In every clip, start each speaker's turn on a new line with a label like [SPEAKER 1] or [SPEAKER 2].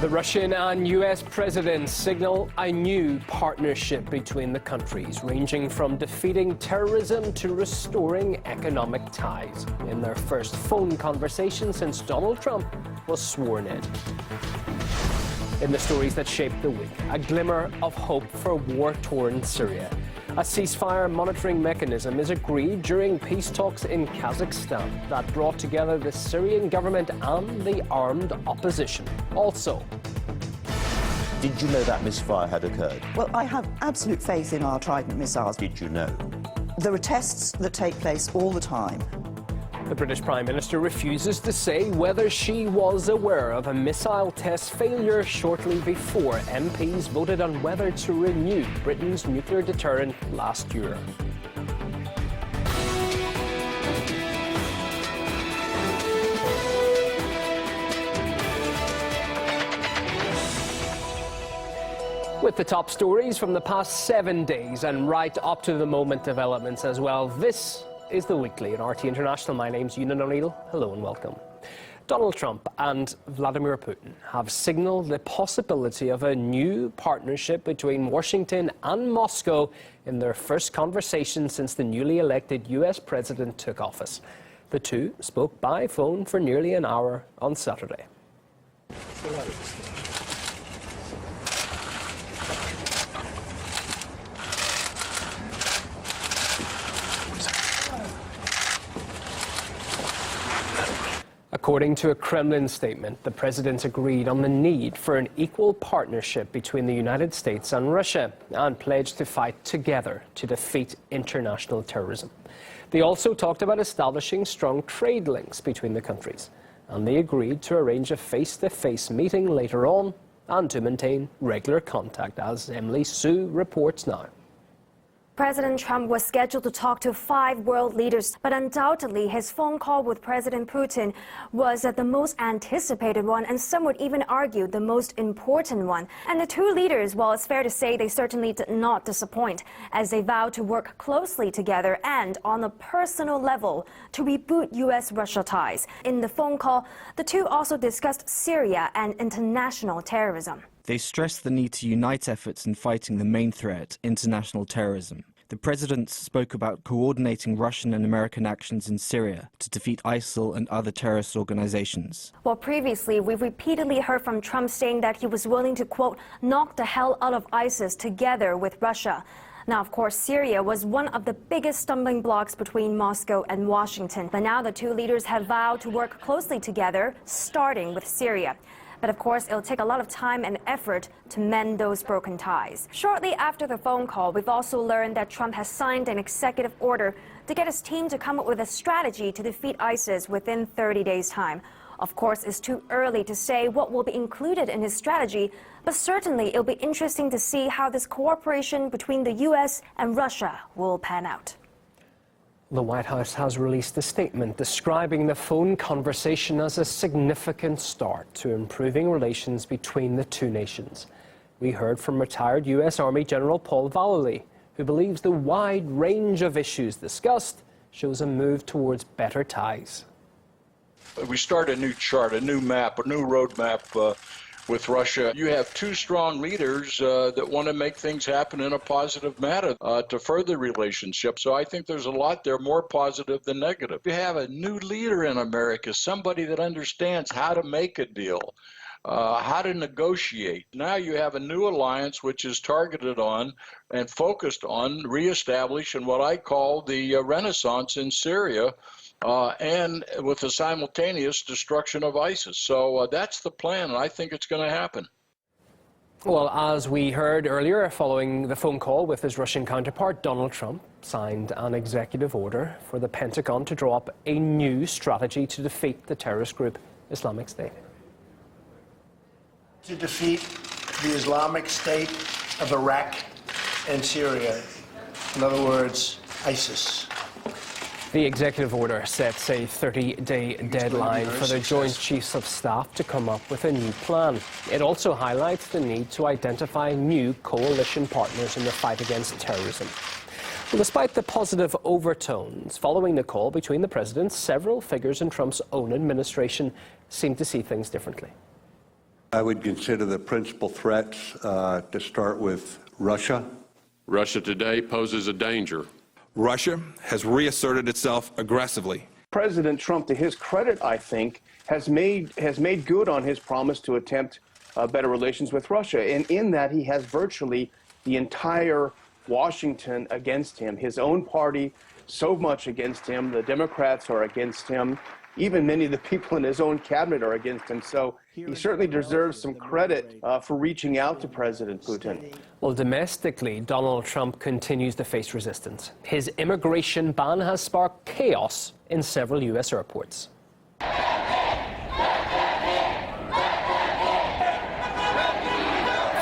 [SPEAKER 1] The Russian and U.S. presidents signal a new partnership between the countries, ranging from defeating terrorism to restoring economic ties, in their first phone conversation since Donald Trump was sworn in. In the stories that shaped the week, a glimmer of hope for war-torn Syria. A ceasefire-monitoring mechanism is agreed during peace talks in Kazakhstan that brought together the Syrian government and the armed opposition. Also,
[SPEAKER 2] did you know that misfire had occurred?
[SPEAKER 3] Well, I have absolute faith in our Trident missiles.
[SPEAKER 2] Did you know?
[SPEAKER 3] There are tests that take place all the time.
[SPEAKER 1] the British Prime Minister refuses to say whether she was aware of a missile test failure shortly before MPs voted on whether to renew Britain's nuclear deterrent last year. With the top stories from the past 7 days and right up to the moment developments as well. This is The Weekly at RT International. My name's Ewan O'Neill. Hello and welcome. Donald Trump and Vladimir Putin have signaled the possibility of a new partnership between Washington and Moscow in their first conversation since the newly elected U.S. president took office. The two spoke by phone for nearly an hour on Saturday. According to a Kremlin statement, the presidents agreed on the need for an equal partnership between the United States and Russia and pledged to fight together to defeat international terrorism. They also talked about establishing strong trade links between the countries, and they agreed to arrange a face-to-face meeting later on and to maintain regular contact, as Emily Sue reports now.
[SPEAKER 4] President Trump was scheduled to talk to 5 world leaders, but undoubtedly his phone call with President Putin was the most anticipated one, and some would even argue the most important one. And the two leaders, well, it's fair to say they certainly did not disappoint, as they vowed to work closely together and on a personal level to reboot U.S.-Russia ties. In the phone call, the two also discussed Syria and international terrorism.
[SPEAKER 5] They stressed the need to unite efforts in fighting the main threat, international terrorism. The presidents spoke about coordinating Russian and American actions in Syria to defeat ISIL and other terrorist organizations.
[SPEAKER 4] Well, previously, we've repeatedly heard from Trump saying that he was willing to, quote, knock the hell out of ISIS together with Russia. Now, of course, Syria was one of the biggest stumbling blocks between Moscow and Washington. But now the two leaders have vowed to work closely together, starting with Syria. But of course, it'll take a lot of time and effort to mend those broken ties. Shortly after the phone call, we've also learned that Trump has signed an executive order to get his team to come up with a strategy to defeat ISIS within 30 days' time. Of course, it's too early to say what will be included in his strategy, but certainly it'll be interesting to see how this cooperation between the U.S. and Russia will pan out.
[SPEAKER 1] The White House has released a statement describing the phone conversation as a significant start to improving relations between the two nations. We heard from retired U.S. Army General Paul Vallely, who believes the wide range of issues discussed shows a move towards better ties.
[SPEAKER 6] We start a new chart, a new map, a new roadmap with Russia. You have two strong leaders that want to make things happen in a positive manner to further relationships. So I think there's a lot there more positive than negative. You have a new leader in America, somebody that understands how to make a deal, how to negotiate. Now you have a new alliance which is targeted on and focused on reestablishing what I call the Renaissance in Syria, and with the simultaneous destruction of ISIS. So that's the plan, and I think it's going to happen.
[SPEAKER 1] Well, as we heard earlier, following the phone call with his Russian counterpart, Donald Trump signed an executive order for the Pentagon to draw up a new strategy to defeat the terrorist group Islamic State.
[SPEAKER 7] To defeat the Islamic State of Iraq and Syria, in other words, ISIS.
[SPEAKER 1] The executive order sets a 30-day deadline for the Joint Chiefs of Staff to come up with a new plan. It also highlights the need to identify new coalition partners in the fight against terrorism. Well, despite the positive overtones following the call between the presidents, several figures in Trump's own administration seem to see things differently.
[SPEAKER 8] I would consider the principal threats to start with Russia.
[SPEAKER 9] Russia today poses a danger.
[SPEAKER 10] Russia has reasserted itself aggressively.
[SPEAKER 11] President Trump, to his credit, I think, has made good on his promise to attempt better relations with Russia. And in that, he has virtually the entire Washington against him. His own party, so much against him. The Democrats are against him. Even many of the people in his own cabinet are against him. So he certainly deserves some credit for reaching out to President Putin.
[SPEAKER 1] Well, domestically, Donald Trump continues to face resistance. His immigration ban has sparked chaos in several U.S. airports.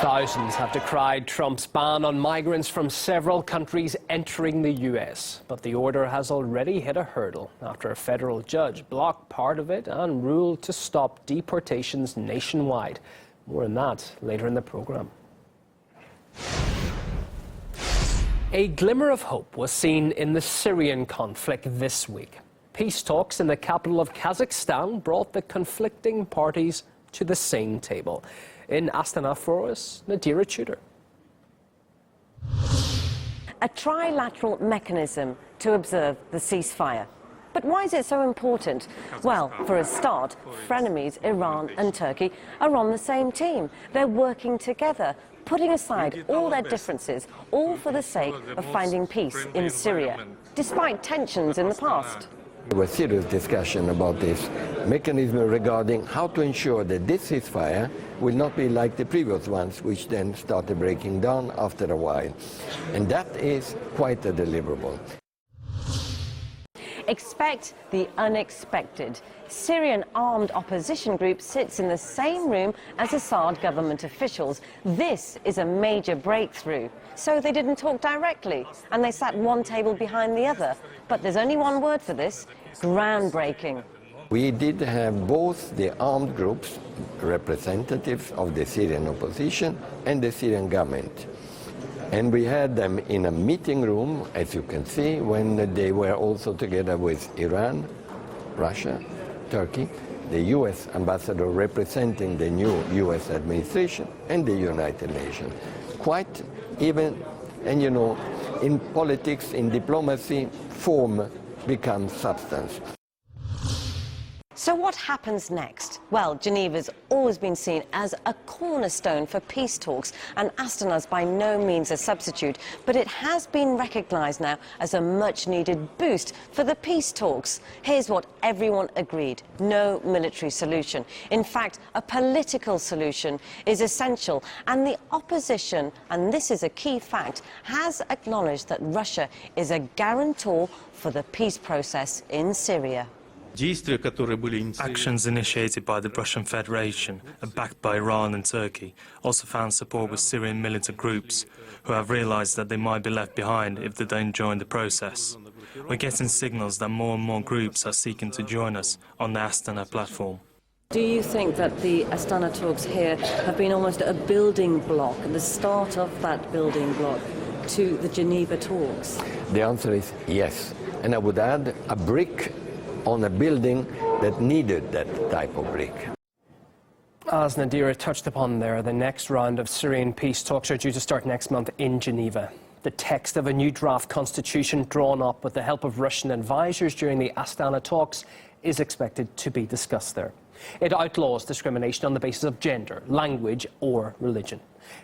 [SPEAKER 1] Thousands have decried Trump's ban on migrants from several countries entering the U.S. But the order has already hit a hurdle after a federal judge blocked part of it and ruled to stop deportations nationwide. More on that later in the program. A glimmer of hope was seen in the Syrian conflict this week. Peace talks in the capital of Kazakhstan brought the conflicting parties to the same table. In Astana for us, Nadira.
[SPEAKER 12] A trilateral mechanism to observe the ceasefire. But why is it so important? Well, for a start, frenemies Iran and Turkey are on the same team. They're working together, putting aside all their differences, all for the sake of finding peace in Syria, despite tensions in the past.
[SPEAKER 13] There was serious discussion about this mechanism regarding how to ensure that this ceasefire will not be like the previous ones, which then started breaking down after a while. And that is quite a deliverable.
[SPEAKER 12] Expect the unexpected. Syrian armed opposition group sits in the same room as Assad government officials. This is a major breakthrough. So they didn't talk directly, and they sat one table behind the other. But there's only one word for this: groundbreaking.
[SPEAKER 13] We did have both the armed groups, representatives of the Syrian opposition and the Syrian government. And we had them in a meeting room, as you can see, when they were also together with Iran, Russia, Turkey, the U.S. ambassador representing the new U.S. administration, and the United Nations. Quite even, and you know, in politics, in diplomacy, form becomes substance.
[SPEAKER 12] So what happens next? Well, Geneva's always been seen as a cornerstone for peace talks, and Astana's by no means a substitute, but it has been recognised now as a much-needed boost for the peace talks. Here's what everyone agreed: no military solution. In fact, a political solution is essential, and the opposition, and this is a key fact, has acknowledged that Russia is a guarantor for the peace process in Syria.
[SPEAKER 14] Actions initiated by the Russian Federation and backed by Iran and Turkey also found support with Syrian militant groups who have realized that they might be left behind if they don't join the process. We're getting signals that more and more groups are seeking to join us on the Astana platform.
[SPEAKER 12] Do you think that the Astana talks here have been almost a building block, the start of that building block to the Geneva talks?
[SPEAKER 13] The answer is yes. And I would add a brick on a building that needed that type of brick.
[SPEAKER 1] As Nadira touched upon there, the next round of Syrian peace talks are due to start next month in Geneva. The text of a new draft constitution drawn up with the help of Russian advisors during the Astana talks is expected to be discussed there. It outlaws discrimination on the basis of gender, language or religion.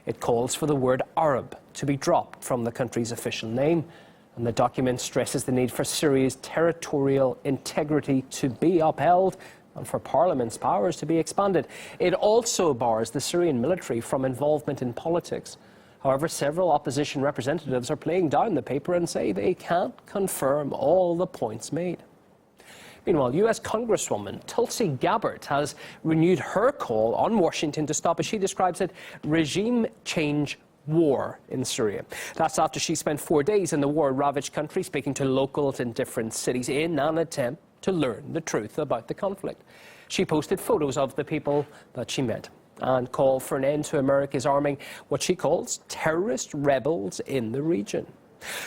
[SPEAKER 1] It calls for the word Arab to be dropped from the country's official name, and the document stresses the need for Syria's territorial integrity to be upheld and for Parliament's powers to be expanded. It also bars the Syrian military from involvement in politics. However, several opposition representatives are playing down the paper and say they can't confirm all the points made. Meanwhile, U.S. Congresswoman Tulsi Gabbard has renewed her call on Washington to stop, as she describes it, regime change war in Syria. That's after she spent 4 days in the war-ravaged country speaking to locals in different cities in an attempt to learn the truth about the conflict. She posted photos of the people that she met and called for an end to America's arming what she calls terrorist rebels in the region.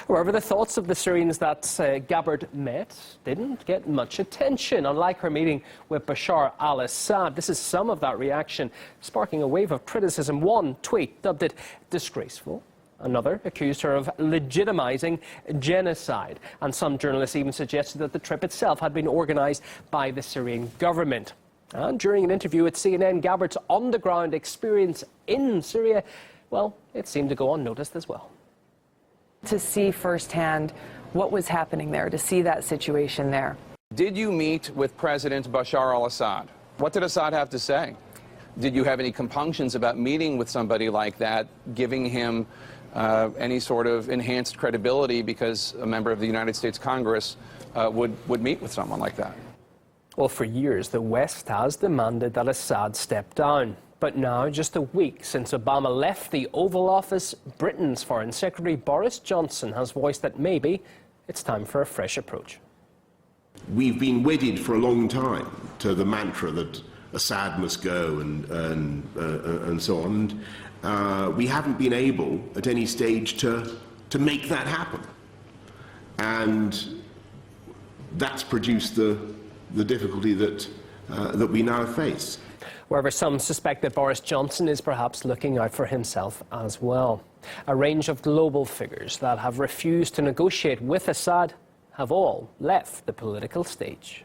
[SPEAKER 1] However, the thoughts of the Syrians that Gabbard met didn't get much attention. Unlike her meeting with Bashar al-Assad, this is some of that reaction, sparking a wave of criticism. One tweet dubbed it disgraceful. Another accused her of legitimizing genocide. And some journalists even suggested that the trip itself had been organized by the Syrian government. And during an interview at CNN, Gabbard's on-the-ground experience in Syria, well, it seemed to go unnoticed as well.
[SPEAKER 15] To see firsthand what was happening there, to see that situation there.
[SPEAKER 16] Did you meet with President Bashar al-Assad? What did Assad have to say? Did you have any compunctions about meeting with somebody like that, giving him any sort of enhanced credibility because a member of the United States Congress would meet with someone like that?
[SPEAKER 1] Well, for years, the West has demanded that Assad step down. But now, just a week since Obama left the Oval Office, Britain's Foreign Secretary Boris Johnson has voiced that maybe it's time for a fresh approach.
[SPEAKER 17] We've been wedded for a long time to the mantra that Assad must go and so on. We haven't been able at any stage to make that happen. And that's produced the difficulty that we now face.
[SPEAKER 1] However, some suspect that Boris Johnson is perhaps looking out for himself as well. A range of global figures that have refused to negotiate with Assad have all left the political stage.